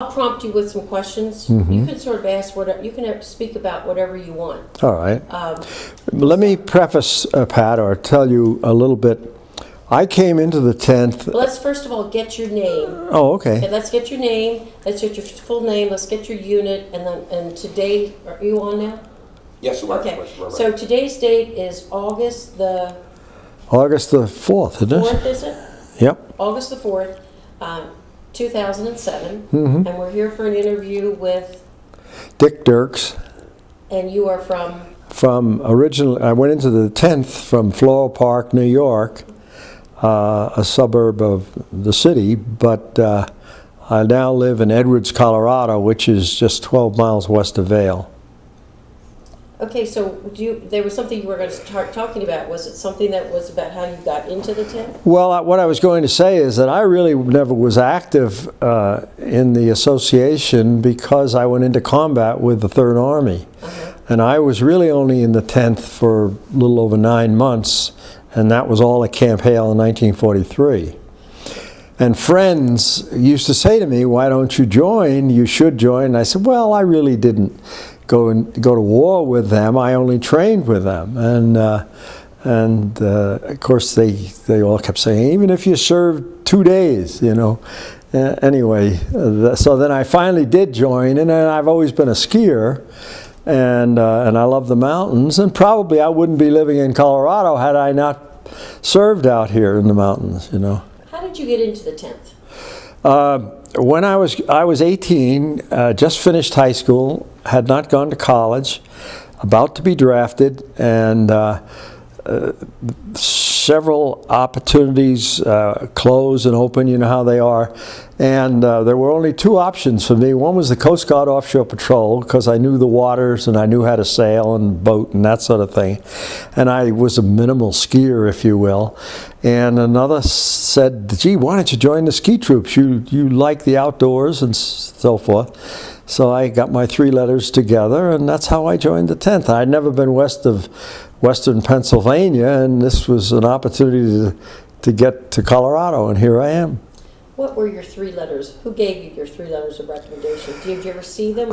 I'll prompt you with some questions. You can sort of ask you can speak about whatever you want. All right. Let me preface, Pat, or tell you a little bit. I came into the 10th. Let's first of all get your name. Oh, okay. Okay, let's get your name. Let's get your full name. Let's get your unit, and today, are you on now? Yes, we're Okay. right. So today's date is August the 4th, isn't it? 4th, is it? Yep. August the 4th, 2007, and we're here for an interview with. Dick Dirkes. And you are from. I went into the 10th from Floral Park, New York, a suburb of the city, but I now live in Edwards, Colorado, which is just 12 miles west of Vail. Okay, so there was something you were going to start talking about. Was it something that was about how you got into the tent? Well, what I was going to say is that I really never was active in the association because I went into combat with the 3rd Army. And I was really only in the 10th for a little over 9 months, and that was all at Camp Hale in 1943. And friends used to say to me, "Why don't you join? You should join." And I said, "Well, I really didn't go to war with them. I only trained with them." And of course they all kept saying, "Even if you served 2 days, you know." Anyway, so then I finally did join, and I've always been a skier. And I love the mountains, and probably I wouldn't be living in Colorado had I not served out here in the mountains, you know. How did you get into the 10th? When I was 18, just finished high school, had not gone to college, about to be drafted, and several opportunities close and open, you know how they are. And there were only 2 options for me. One was the Coast Guard Offshore Patrol, because I knew the waters and I knew how to sail and boat and that sort of thing. And I was a minimal skier, if you will. And another said, "Gee, why don't you join the ski troops? You like the outdoors," and so forth. So I got my 3 letters together, and that's how I joined the 10th. I'd never been west of Western Pennsylvania, and this was an opportunity to get to Colorado, and here I am. What were your 3 letters? Who gave you your 3 letters of recommendation? Did you ever see them?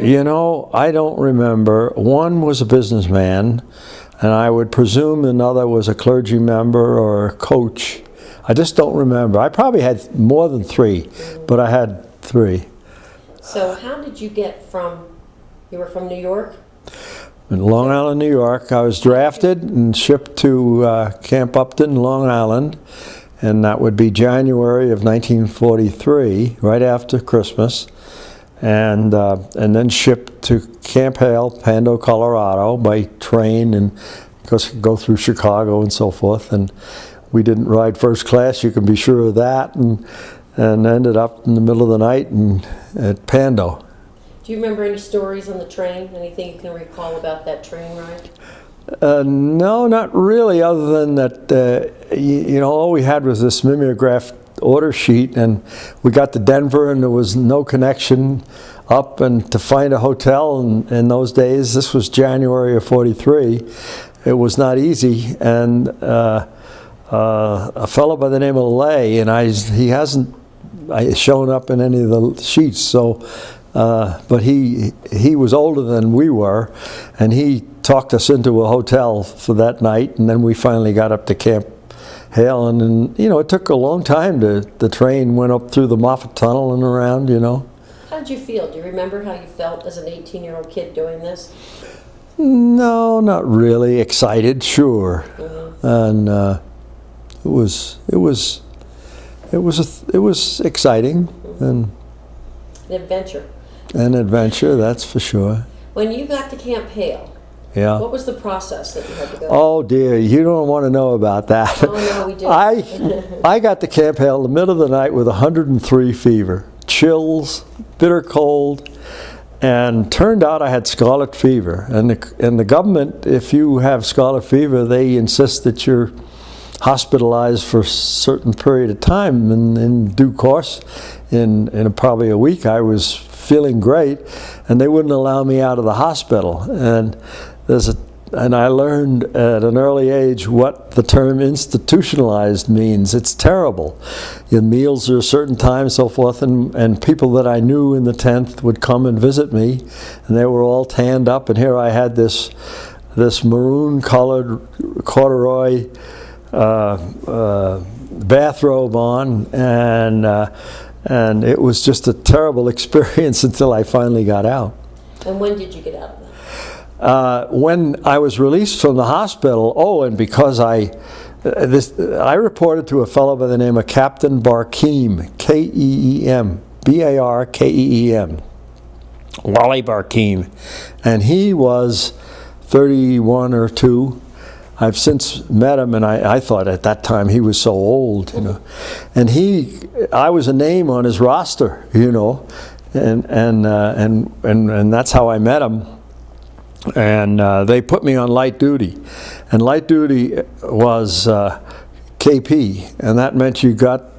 You know, I don't remember. One was a businessman, and I would presume another was a clergy member or a coach. I just don't remember. I probably had more than 3, but I had 3. So how did you get you were from New York? In Long Island, New York. I was drafted and shipped to Camp Upton, Long Island, and that would be January of 1943, right after Christmas, and then shipped to Camp Hale, Pando, Colorado, by train, and go through Chicago and so forth. And we didn't ride first class, you can be sure of that, and ended up in the middle of the night at Pando. Do you remember any stories on the train? Anything you can recall about that train ride? No, not really, other than that, you know, all we had was this mimeographed order sheet, and we got to Denver, and there was no connection up, and to find a hotel in those days, this was January of 43, it was not easy, and a fellow by the name of Lay, and he hasn't shown up in any of the sheets, so but he was older than we were, and he talked us into a hotel for that night, and then we finally got up to Camp Hale, and you know, it took a long time. The train went up through the Moffat Tunnel and around, you know. How did you feel? Do you remember how you felt as an 18-year-old kid doing this? No, not really. Excited, sure, and it was exciting and an adventure. An adventure, that's for sure. When you got to Camp Hale, what was the process that you had to go through? Oh dear, you don't want to know about that. Oh no, we do. I got to Camp Hale in the middle of the night with 103 fever, chills, bitter cold, and turned out I had scarlet fever. And the government, if you have scarlet fever, they insist that you're hospitalized for a certain period of time, and in due course, in probably a week, I was feeling great, and they wouldn't allow me out of the hospital. And there's I learned at an early age what the term institutionalized means. It's terrible. Your meals are a certain time, so forth, and people that I knew in the 10th would come and visit me, and they were all tanned up, and here I had this maroon-colored corduroy bathrobe on, and it was just a terrible experience until I finally got out. And when did you get out of that? When I was released from the hospital, and because I reported to a fellow by the name of Captain Barkeem, K-E-E-M, B-A-R-K-E-E-M, Wally Barkeem, and he was 31 or 2. I've since met him, and I thought at that time he was so old, you know. And I was a name on his roster, you know, and that's how I met him. And they put me on light duty, and light duty was KP, and that meant you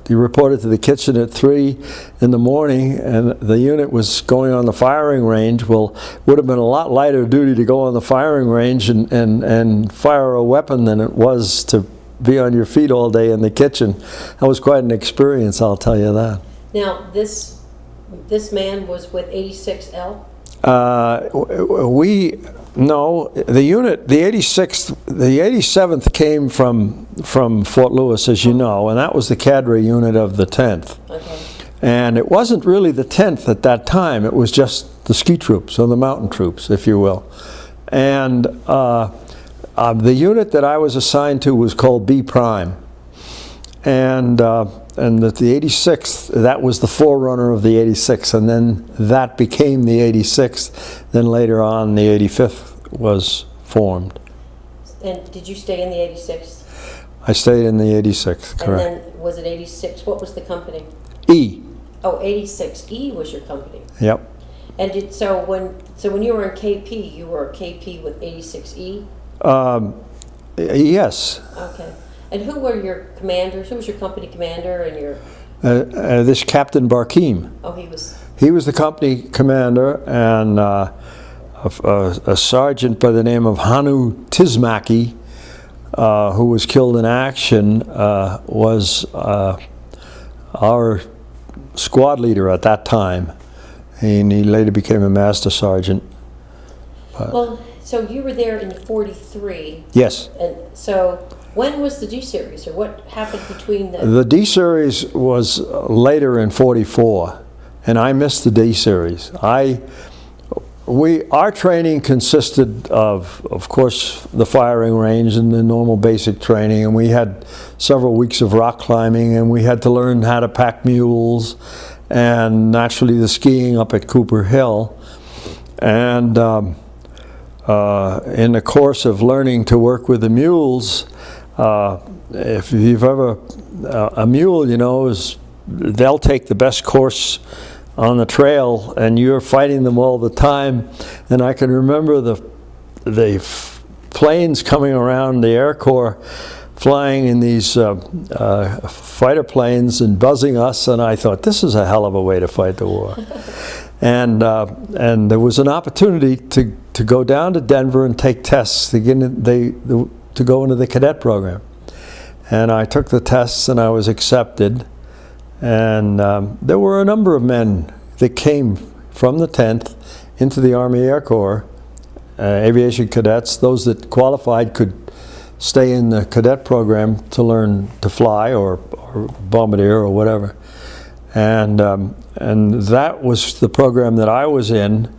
reported to the kitchen at 3 in the morning, and the unit was going on the firing range. Well, it would have been a lot lighter duty to go on the firing range and fire a weapon than it was to be on your feet all day in the kitchen. That was quite an experience, I'll tell you that. Now, this man was with 86L? The unit, the 87th came from Fort Lewis, as you know, and that was the cadre unit of the 10th. Okay. And it wasn't really the 10th at that time, it was just the ski troops, or the mountain troops, if you will. And the unit that I was assigned to was called B Prime. And that the 86th, that was the forerunner of the 86th, and then that became the 86th. Then later on, the 85th was formed. And did you stay in the 86th? I stayed in the 86th, correct. And then, was it 86? What was the company? E. Oh, 86E was your company. Yep. And so when you were in KP, you were a KP with 86E? Yes. Okay. And who were your commanders? Who was your company commander and your... This Captain Barkeem. Oh, he was... He was the company commander, and a sergeant by the name of Hanu Tismaki, who was killed in action, was our squad leader at that time. And he later became a master sergeant. Well, so you were there in 43. Yes. And so... when was the D series, or what happened between the... The D series was later in 44, and I missed the D series. Our training consisted of course, the firing range and the normal basic training, and we had several weeks of rock climbing, and we had to learn how to pack mules, and naturally the skiing up at Cooper Hill. And in the course of learning to work with the mules, if you've ever, a mule, you know, they'll take the best course on the trail, and you're fighting them all the time. And I can remember the planes coming around, the Air Corps flying in these fighter planes and buzzing us, and I thought, this is a hell of a way to fight the war. And there was an opportunity to go down to Denver and take tests to go into the cadet program. And I took the tests, and I was accepted. And there were a number of men that came from the 10th into the Army Air Corps, aviation cadets. Those that qualified could stay in the cadet program to learn to fly or bombardier or whatever. And that was the program that I was in.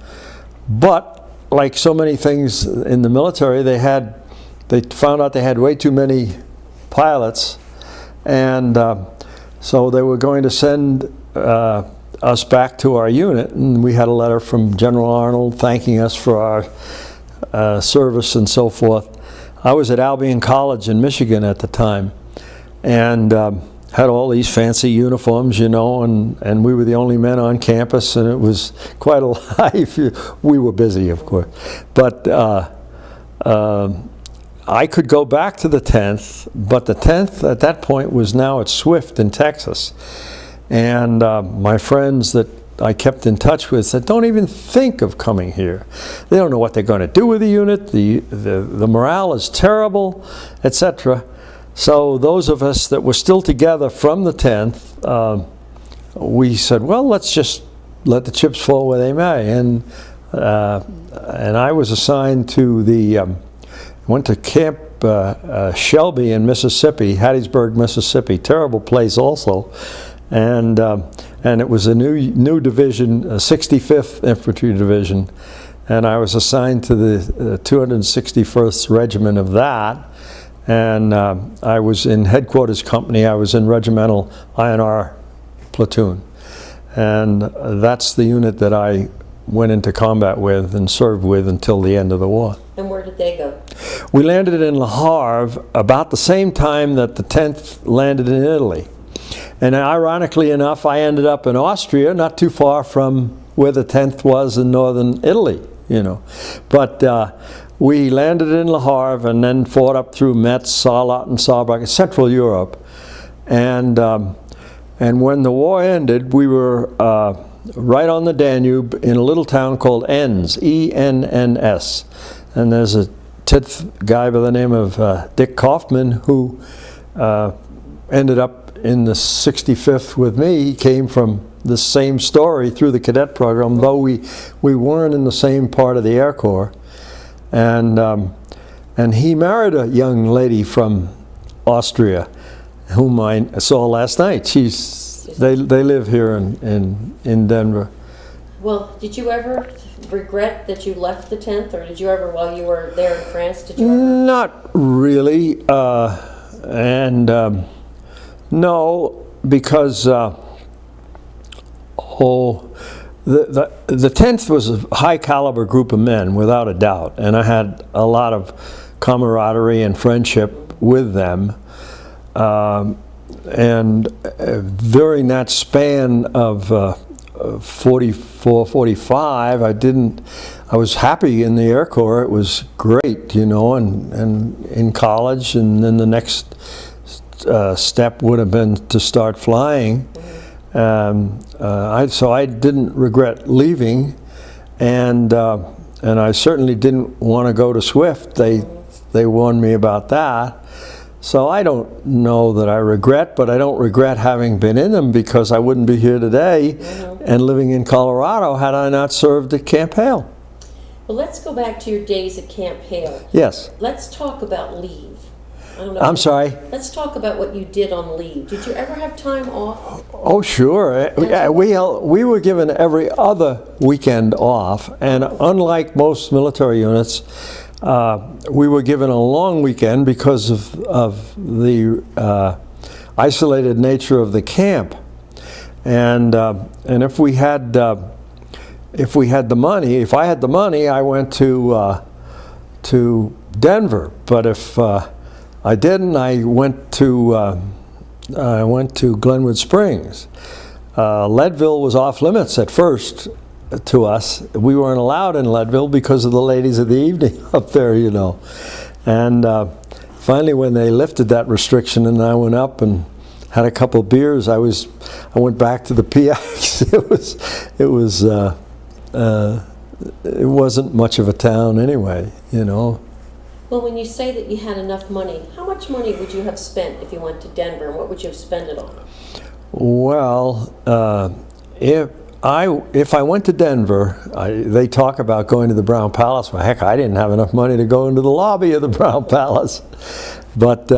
But like so many things in the military, they found out they had way too many pilots, and so they were going to send us back to our unit, and we had a letter from General Arnold thanking us for our service and so forth. I was at Albion College in Michigan at the time, and had all these fancy uniforms, you know, and we were the only men on campus, and it was quite a life. We were busy, of course, but I could go back to the 10th, but the 10th at that point was now at Swift in Texas. And my friends that I kept in touch with said, don't even think of coming here. They don't know what they're going to do with the unit. The morale is terrible, etc. So those of us that were still together from the 10th, we said, well, let's just let the chips fall where they may. And I was assigned to went to Camp Shelby in Mississippi, Hattiesburg, Mississippi. Terrible place also. And it was a new division, a 65th Infantry Division. And I was assigned to the 261st Regiment of that. And I was in headquarters company. I was in regimental INR platoon. And that's the unit that I went into combat with and served with until the end of the war. And where did they go? We landed in Le Havre about the same time that the 10th landed in Italy. And ironically enough, I ended up in Austria, not too far from where the 10th was in northern Italy, you know. But we landed in Le Havre and then fought up through Metz, Sarlat, and Saarbrücken, Central Europe. And when the war ended, we were right on the Danube in a little town called Enns, E-N-N-S. And there's a 10th guy by the name of Dick Kaufman who ended up in the 65th with me. He came from the same story through the cadet program, though we weren't in the same part of the Air Corps. And he married a young lady from Austria, whom I saw last night. They live here in Denver. Well, did you ever regret that you left the 10th, or did you ever, while you were there in France, did you ever? Not really, no, because the 10th was a high caliber group of men, without a doubt, and I had a lot of camaraderie and friendship with them. And during that span of 44, 45, I was happy in the Air Corps. It was great, you know, and in college, and then the next step would have been to start flying. So I didn't regret leaving, and I certainly didn't want to go to Swift. They warned me about that. So I don't know that I regret, but I don't regret having been in them, because I wouldn't be here today and living in Colorado had I not served at Camp Hale. Well, let's go back to your days at Camp Hale. Yes. Let's talk about leave. I don't know. I'm sorry? Let's talk about what you did on leave. Did you ever have time off? Oh, sure. Yeah, we were given every other weekend off, and unlike most military units, we were given a long weekend because of the isolated nature of the camp, and if we had the money, if I had the money, I went to Denver. But if I didn't, I went to Glenwood Springs. Leadville was off limits at first to us. We weren't allowed in Leadville because of the ladies of the evening up there, you know. And finally, when they lifted that restriction and I went up and had a couple beers, I went back to the PX. It wasn't much of a town anyway, you know. Well, when you say that you had enough money, how much money would you have spent if you went to Denver, and what would you have spent it on? Well, if I went to Denver, they talk about going to the Brown Palace. Well, heck, I didn't have enough money to go into the lobby of the Brown Palace. But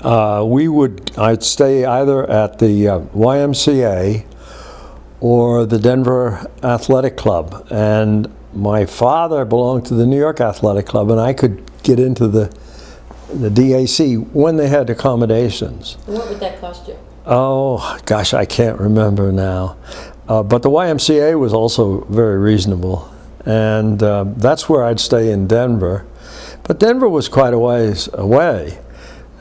I'd stay either at the YMCA or the Denver Athletic Club. And my father belonged to the New York Athletic Club, and I could get into the DAC when they had accommodations. And what would that cost you? Oh, gosh, I can't remember now. But the YMCA was also very reasonable. And that's where I'd stay in Denver. But Denver was quite a ways away.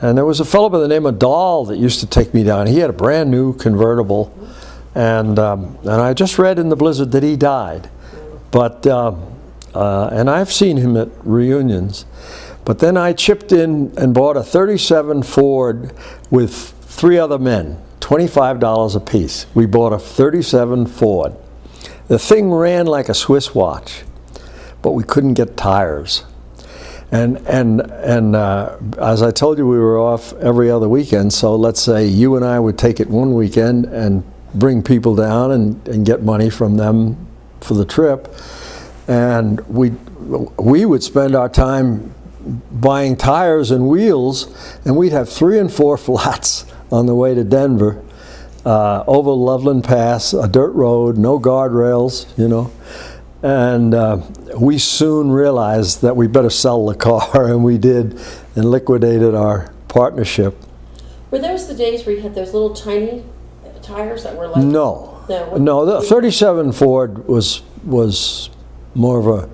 And there was a fellow by the name of Dahl that used to take me down. He had a brand new convertible. And I just read in the Blizzard that he died. But, and I've seen him at reunions. But then I chipped in and bought a 37 Ford with 3 other men, $25 a piece. We bought a 37 Ford. The thing ran like a Swiss watch, but we couldn't get tires. And as I told you, we were off every other weekend, so let's say you and I would take it one weekend and bring people down and get money from them for the trip. And we would spend our time buying tires and wheels, and we'd have 3 and 4 flats on the way to Denver, over Loveland Pass, a dirt road, no guardrails, you know. And we soon realized that we better sell the car, and we did, and liquidated our partnership. Were those the days where you had those little tiny tires that were like... No. No, No, the 37 Ford was more of a...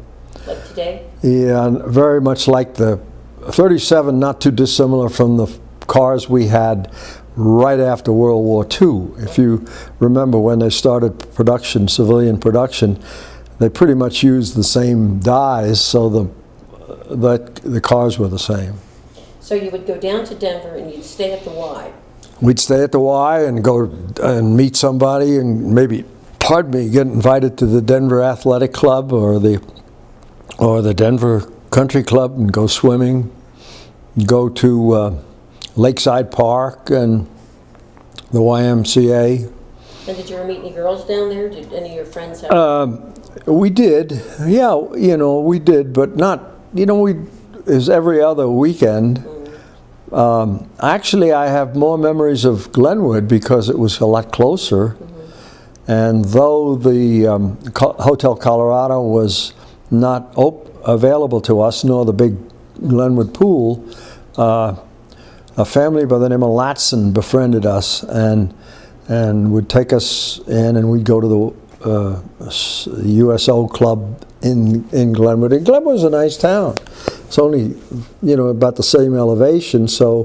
Like today? Yeah, very much like the 37, not too dissimilar from the cars we had right after World War II. If you remember when they started production, civilian production, they pretty much used the same dies, so the cars were the same. So you would go down to Denver and you'd stay at the Y. We'd stay at the Y and go and meet somebody and maybe, pardon me, get invited to the Denver Athletic Club or the Denver Country Club and go swimming, go to Lakeside Park and the YMCA. And did you ever meet any girls down there? Did any of your friends have... We did, yeah, you know, we did, but not, you know, it was every other weekend. Actually, I have more memories of Glenwood because it was a lot closer. And though the Hotel Colorado was not available to us, nor the big Glenwood pool, a family by the name of Latson befriended us and would take us in, and we'd go to the USO club in Glenwood. And Glenwood was a nice town. It's only, you know, about the same elevation, so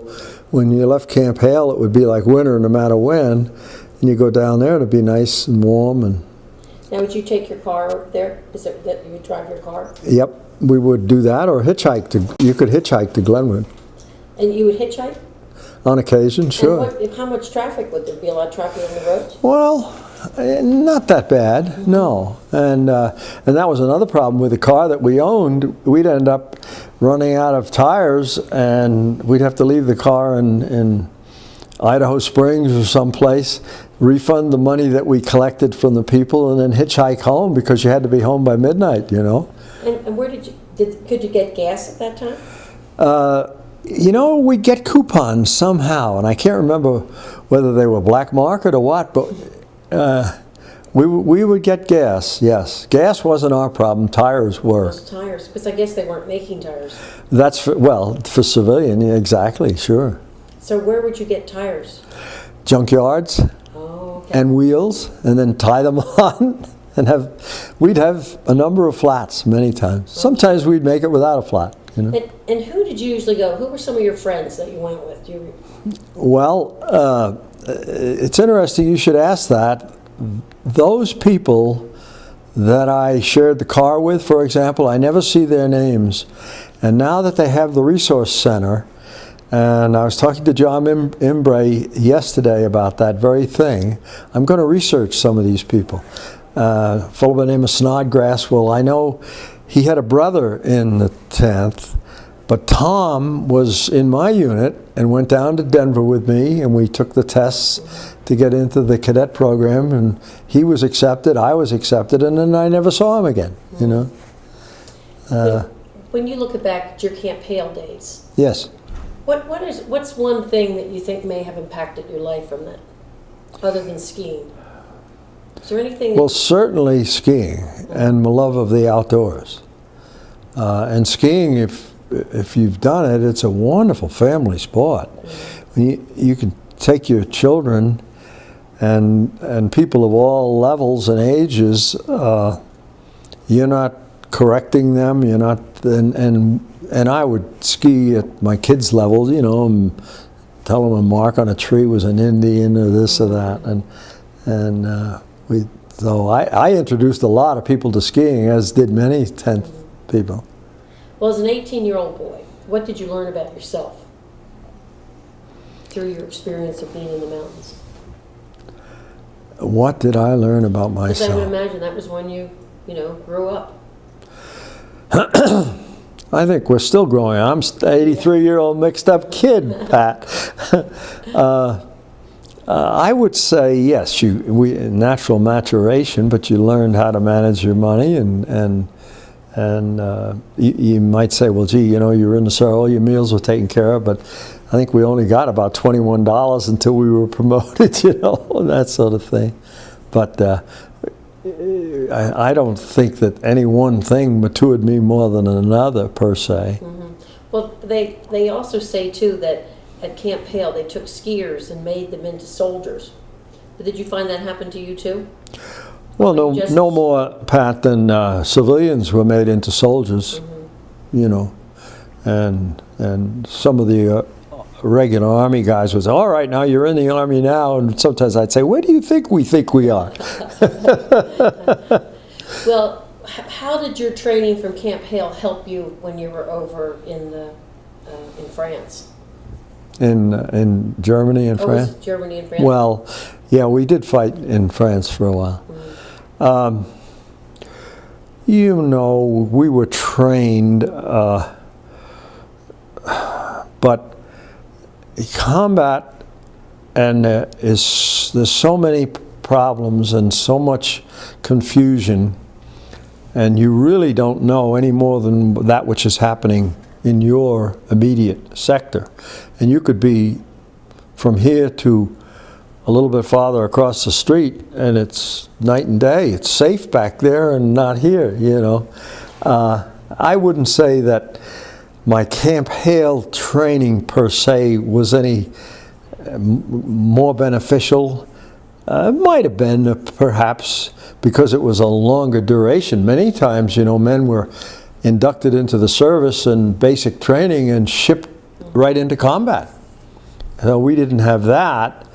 when you left Camp Hale, it would be like winter no matter when, and you go down there, it'd be nice and warm. And now, would you take your car there? Is it that you would drive your car? Yep, we would do that, or hitchhike you could hitchhike to Glenwood. And you would hitchhike? On occasion, sure. And how much traffic would there be? A lot of traffic on the roads? Well, not that bad, no. And that was another problem with the car that we owned. We'd end up running out of tires, and we'd have to leave the car in Idaho Springs or someplace, refund the money that we collected from the people, and then hitchhike home because you had to be home by midnight, you know. And where could you get gas at that time? You know, we'd get coupons somehow, and I can't remember whether they were black market or what, but we would get gas, yes. Gas wasn't our problem, tires were. Those tires, because I guess they weren't making tires. That's for civilian, yeah, exactly, sure. So where would you get tires? Junkyards. Oh, okay. And wheels, and then tie them on, and we'd have a number of flats many times. Sometimes we'd make it without a flat, you know. And who did you usually go? Who were some of your friends that you went with? Well, it's interesting you should ask that. Those people that I shared the car with, for example, I never see their names. And now that they have the resource center, and I was talking to John Imbre yesterday about that very thing, I'm going to research some of these people. A fellow by the name of Snodgrass, well, I know he had a brother in the 10th, but Tom was in my unit and went down to Denver with me, and we took the tests to get into the cadet program, and he was accepted, I was accepted, and then I never saw him again, you know. When you look back at your Camp Hale days, yes. What's one thing that you think may have impacted your life from that, other than skiing? Is there anything? Well, certainly skiing and my love of the outdoors. And skiing, if you've done it, it's a wonderful family sport. You can take your children and people of all levels and ages. You're not correcting them. You're not and I would ski at my kids' level, you know, and tell them a mark on a tree was an Indian or this or that, so I introduced a lot of people to skiing, as did many 10th people. Well, as an 18-year-old boy, what did you learn about yourself through your experience of being in the mountains? What did I learn about Because I would myself? imagine that was when you grew up. I think we're still growing. I'm an 83-year-old mixed-up kid, Pat. I would say yes. Natural maturation, but you learned how to manage your money, and you might say, well, gee, you were in the service, all your meals were taken care of, but I think we only got about $21 until we were promoted, and that sort of thing. But I don't think that any one thing matured me more than another, per se. Mm-hmm. Well, they also say, too, that at Camp Hale they took skiers and made them into soldiers. Did you find that happen to you, too? Well, no more, Pat, than civilians were made into soldiers, and some of the regular Army guys would say, all right, now you're in the Army now, and sometimes I'd say, where do you think we are? Well, how did your training from Camp Hale help you when you were over in France? In Germany and France? Was it Germany and France? Well, yeah, we did fight in France for a while. Mm-hmm. We were trained, but combat, and there's so many problems and so much confusion, and you really don't know any more than that which is happening in your immediate sector. And you could be from here to a little bit farther across the street, and it's night and day. It's safe back there and not here, I wouldn't say that my Camp Hale training per se was any more beneficial. It might have been, perhaps, because it was a longer duration. Many times, men were inducted into the service and basic training and shipped right into combat. So we didn't have that.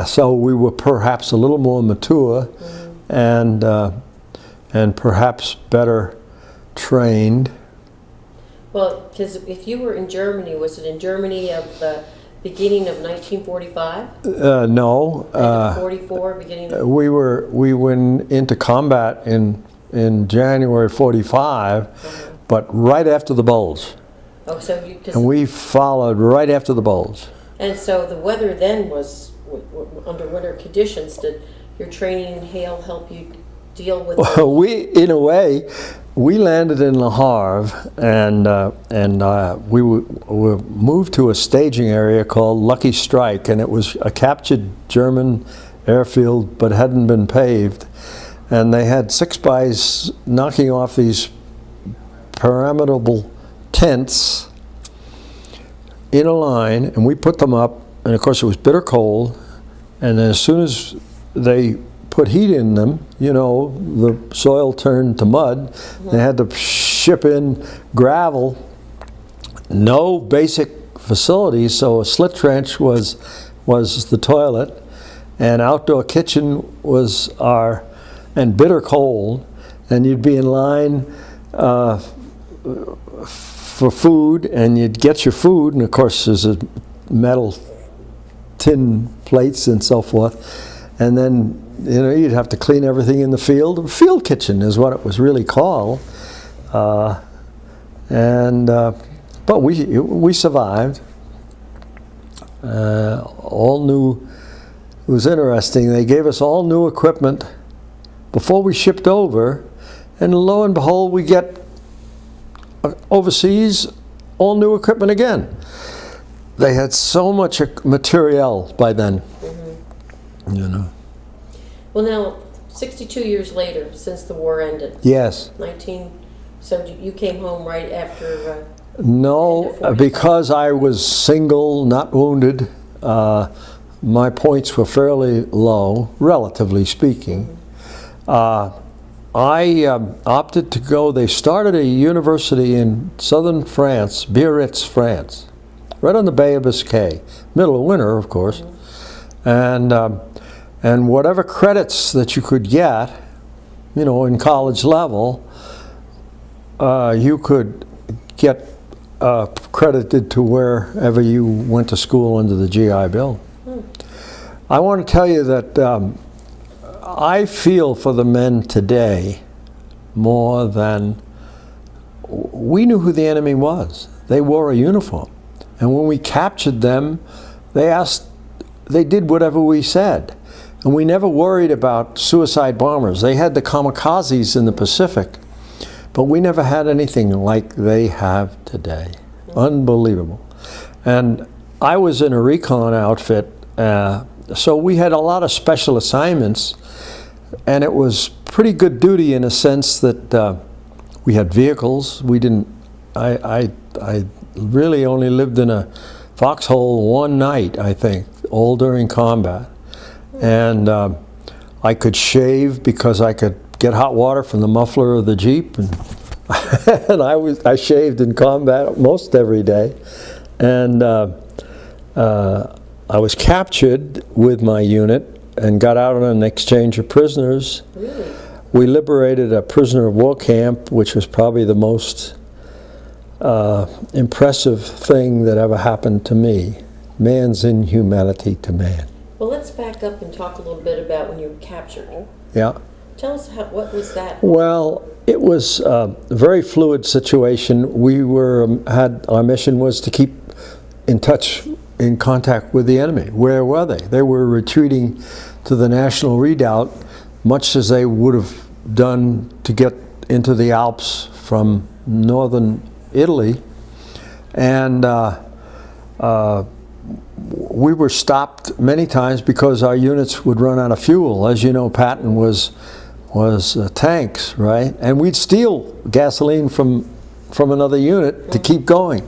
So we were perhaps a little more mature, and perhaps better trained. Well, because if you were in Germany, was it in Germany of the beginning of 1945? No. 44, beginning of... We went into combat in January 45, but right after the Bulge. Oh, so and we followed right after the Bulge. And so the weather then was under winter conditions. Did your training in Hale help you deal with? Well, in a way, we landed in Le Havre, and we were moved to a staging area called Lucky Strike, and it was a captured German airfield, but hadn't been paved. And they had 6-bys knocking off these pyramidal tents in a line, and we put them up, and of course it was bitter cold, and as soon as they put heat in them, the soil turned to mud. They had to ship in gravel, no basic facilities, so a slit trench was the toilet, and outdoor kitchen was and bitter cold, and you'd be in line for food, and you'd get your food, and of course there's a metal tin plates and so forth, and then you'd have to clean everything in the field. Field kitchen is what it was really called, but we survived. All new. It was interesting. They gave us all new equipment before we shipped over, and lo and behold, we get overseas all new equipment again. They had so much materiel by then, Well, now, 62 years later, since the war ended. Yes. So you came home right after... No, because I was single, not wounded. My points were fairly low, relatively speaking. I opted to go. They started a university in southern France, Biarritz, France, right on the Bay of Biscay, middle of winter, of course. And whatever credits that you could get, in college level, you could get credited to wherever you went to school under the GI Bill. I want to tell you that I feel for the men today more than we knew who the enemy was. They wore a uniform. And when we captured them, they did whatever we said. And we never worried about suicide bombers. They had the kamikazes in the Pacific, but we never had anything like they have today. Unbelievable. And I was in a recon outfit, so we had a lot of special assignments, and it was pretty good duty in a sense that we had vehicles. We didn't, I really only lived in a foxhole one night, I think, all during combat. And I could shave because I could get hot water from the muffler of the Jeep, and, and I shaved in combat most every day. And I was captured with my unit and got out on an exchange of prisoners. Really? We liberated a prisoner of war camp, which was probably the most impressive thing that ever happened to me. Man's inhumanity to man. Well, let's back up and talk a little bit about when you were captured. Yeah. Tell us what was that? Well, it was a very fluid situation. We our mission was to keep in touch, in contact with the enemy. Where were they? They were retreating to the National Redoubt, much as they would have done to get into the Alps from northern Italy. And we were stopped many times because our units would run out of fuel. As you know, Patton was tanks, right? And we'd steal gasoline from another unit to keep going.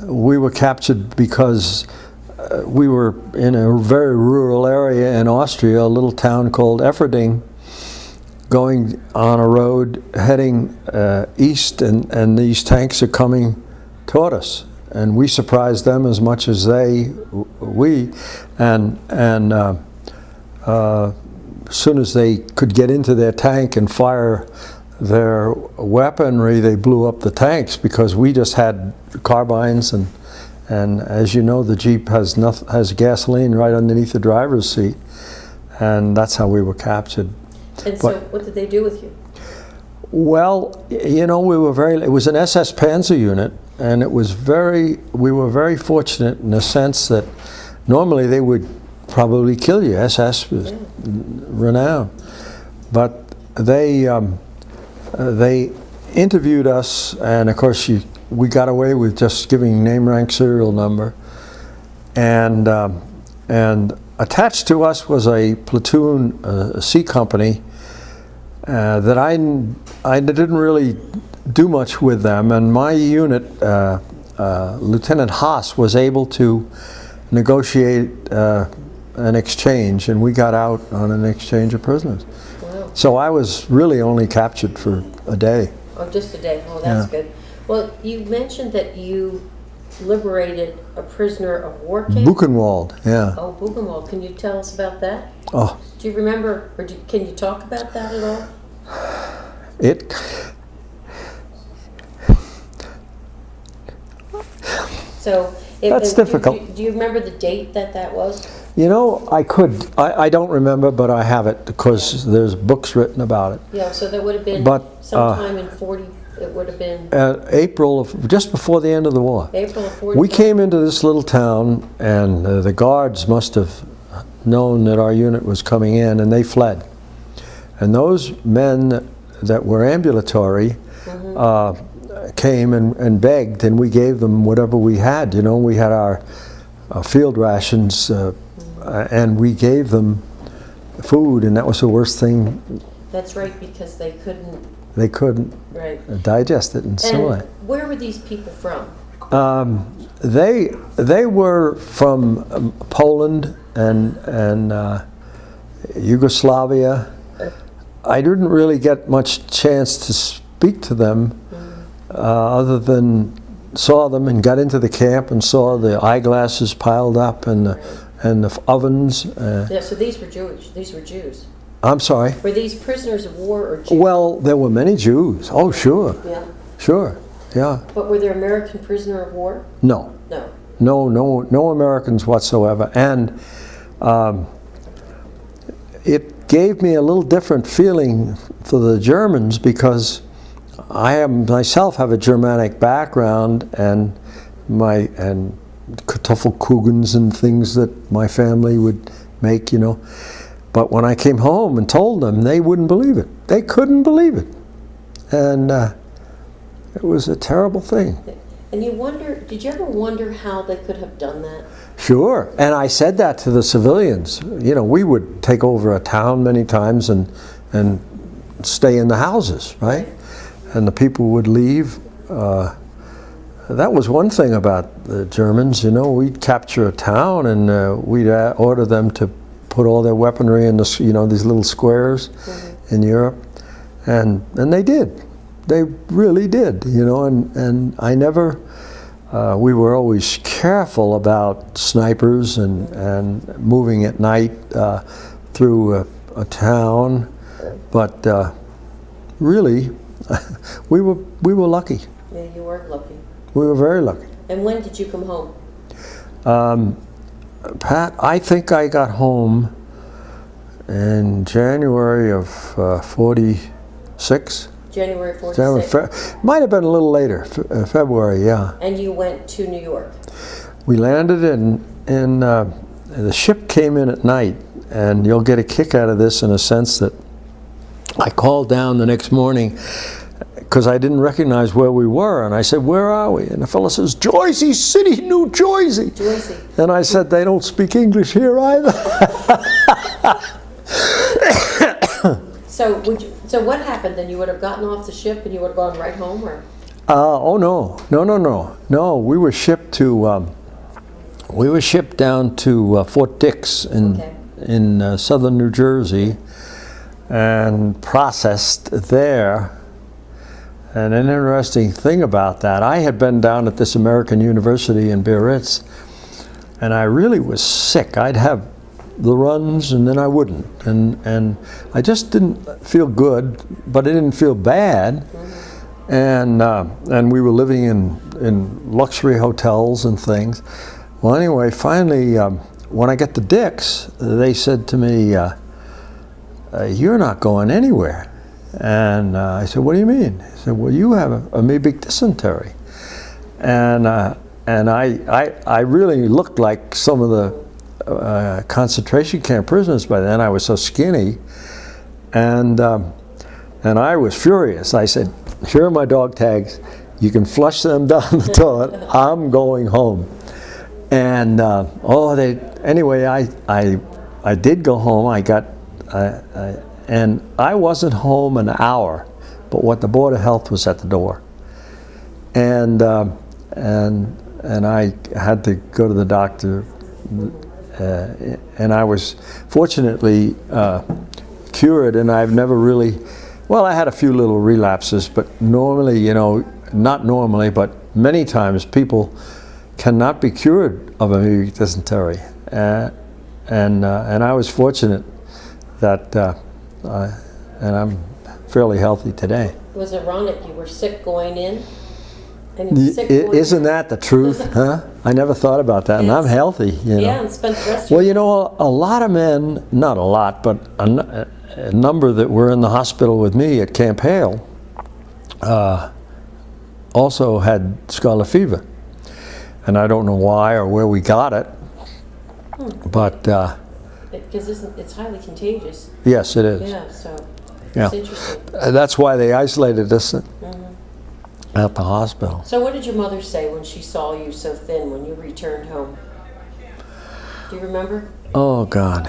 We were captured because we were in a very rural area in Austria, a little town called Efferding, going on a road heading east, and these tanks are coming toward us, and we surprised them as much as we, and as soon as they could get into their tank and fire their weaponry, they blew up the tanks because we just had carbines, and as you know, the Jeep has gasoline right underneath the driver's seat, and that's how we were captured. And so what did they do with you? Well, you know, it was an SS Panzer unit, and we were very fortunate in the sense that normally they would probably kill you. SS was renowned. But they interviewed us, and of course we got away with just giving name, rank, serial number. And attached to us was a platoon, a C company, that I didn't really do much with them, and my unit, Lieutenant Haas, was able to negotiate an exchange, and we got out on an exchange of prisoners. Wow. So I was really only captured for a day. Oh, just a day. Oh, that's good. Well, you mentioned that you liberated a prisoner of war camp? Buchenwald, yeah. Oh, Buchenwald. Can you tell us about that? Oh. Do you remember, or can you talk about that at all? That's difficult. Do you remember the date that was? You know, I don't remember, but I have it because there's books written about it. Yeah, so that would have been sometime in 40, it would have been... April, just before the end of the war. April of 40. We came into this little town, and the guards must have known that our unit was coming in, and they fled. And those men that were ambulatory came and begged, and we gave them whatever we had. You know, we had our field rations, and we gave them food, and that was the worst thing. That's right, because they couldn't digest it and assimilate. And where were these people from? They were from Poland and Yugoslavia. I didn't really get much chance to speak to them, other than saw them and got into the camp and saw the eyeglasses piled up and the ovens. Yeah, so these were Jewish. These were Jews. I'm sorry? Were these prisoners of war or Jews? Well, there were many Jews. Oh, sure. Yeah. Sure, yeah. But were there American prisoner of war? No. No. No Americans whatsoever. And it gave me a little different feeling for the Germans because I myself have a Germanic background and Kartoffelkuchens and things that my family would make, you know. But when I came home and told them, they wouldn't believe it. They couldn't believe it. And it was a terrible thing. And you wonder, did you ever wonder how they could have done that? Sure. And I said that to the civilians. You know, we would take over a town many times and stay in the houses, right? And the people would leave. That was one thing about the Germans, you know, we'd capture a town and we'd order them to put all their weaponry in the, you know, these little squares in Europe. And they did. They really did, you know, and I never, we were always careful about snipers and moving at night through a town, but really, we were lucky. Yeah, you were lucky. We were very lucky. And when did you come home? Pat, I think I got home in January of 46. January 46? Might have been a little later, February, yeah. And you went to New York? We landed in the ship came in at night, and you'll get a kick out of this in a sense that I called down the next morning because I didn't recognize where we were, and I said, "Where are we?" And the fellow says, "Jersey City, New Jersey." Jersey. And I said, "They don't speak English here either." So what happened then? You would have gotten off the ship and you would have gone right home, or? Oh no. We were shipped down to Fort Dix in southern New Jersey, and processed there. And an interesting thing about that, I had been down at this American university in Biarritz, and I really was sick. I'd have the runs and then I wouldn't, and I just didn't feel good, but it didn't feel bad. And we were living in luxury hotels and things. Well, anyway, finally, when I got to Dirkes, they said to me, "You're not going anywhere." And I said, "What do you mean?" He said, "Well, you have a amoebic dysentery." And I really looked like some of the concentration camp prisoners by then. I was so skinny, and I was furious. I said, "Here are my dog tags. You can flush them down the toilet. I'm going home." And anyway, I did go home. And I wasn't home an hour, but what the Board of Health was at the door, and I had to go to the doctor, and I was fortunately cured, and I've never really, well, I had a few little relapses, but normally, you know, not normally, but many times people cannot be cured of amoebic dysentery, and I was fortunate that. And I'm fairly healthy today. It was ironic. You were sick going in, and you were sick going Isn't that the truth, huh? I never thought about that, and I'm healthy, you know. Yeah, and spent the rest Well, you know, a lot of men, not a lot, but a number that were in the hospital with me at Camp Hale also had scarlet fever. And I don't know why or where we got it, but... because it's highly contagious. Yes, it is. Yeah, so Yeah. it's interesting. That's why they isolated us at the hospital. So what did your mother say when she saw you so thin when you returned home? Do you remember? Oh, God.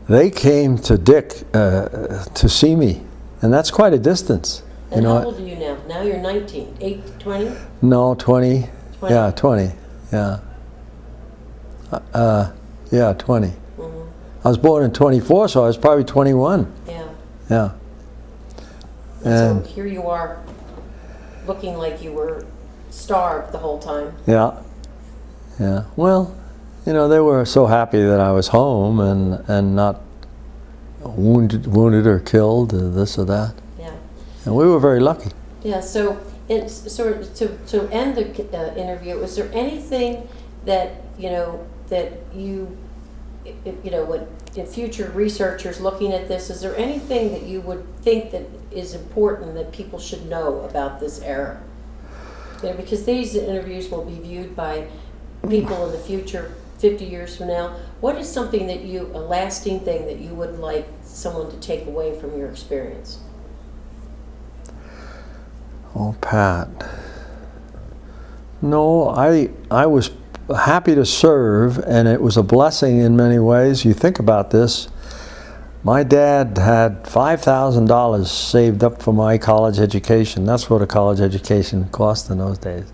They came to Dick to see me, and that's quite a distance. And how old are you now? Now you're 19. 20? No, 20. 20? Yeah, 20. Yeah. Yeah, 20. I was born in 24, so I was probably 21. Yeah. Yeah. And so here you are, looking like you were starved the whole time. Yeah. Yeah. Well, you know, they were so happy that I was home and not wounded or killed, or this or that. Yeah. And we were very lucky. Yeah. So to end the interview, was there anything that, you know, that you know, when in future researchers looking at this, is there anything that you would think that is important that people should know about this era? You know, because these interviews will be viewed by people in the future, 50 years from now. What is something that a lasting thing that you would like someone to take away from your experience? Oh, Pat. No, I was happy to serve, and it was a blessing in many ways. You think about this. My dad had $5,000 saved up for my college education. That's what a college education cost in those days.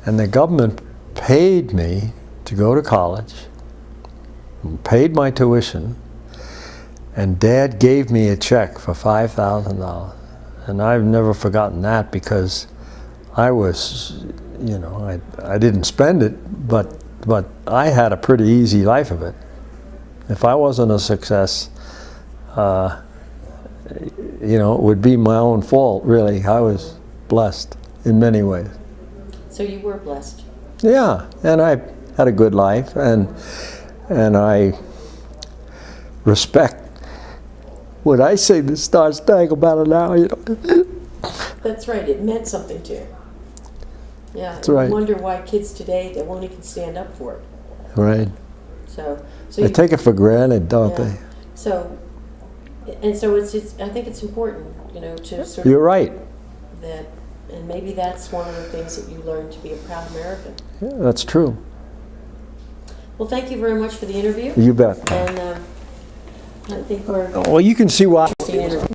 And the government paid me to go to college, paid my tuition, and Dad gave me a check for $5,000. And I've never forgotten that, because I was, you know, I didn't spend it, but I had a pretty easy life of it. If I wasn't a success, you know, it would be my own fault, really. I was blessed in many ways. So you were blessed. Yeah, and I had a good life, and I respect what I say the Star Spangled Banner now, you know. That's right, it meant something to you. Yeah, That's right. I wonder why kids today, they won't even stand up for it. Right. So They take it for granted, don't yeah. they? So, and so it's I think it's important, you know, to sort You're of right. that, and maybe that's one of the things that you learn to be a proud American. Yeah, that's true. Well, thank you very much for the interview. You bet. And I think we're Well, you can see why. interesting interview.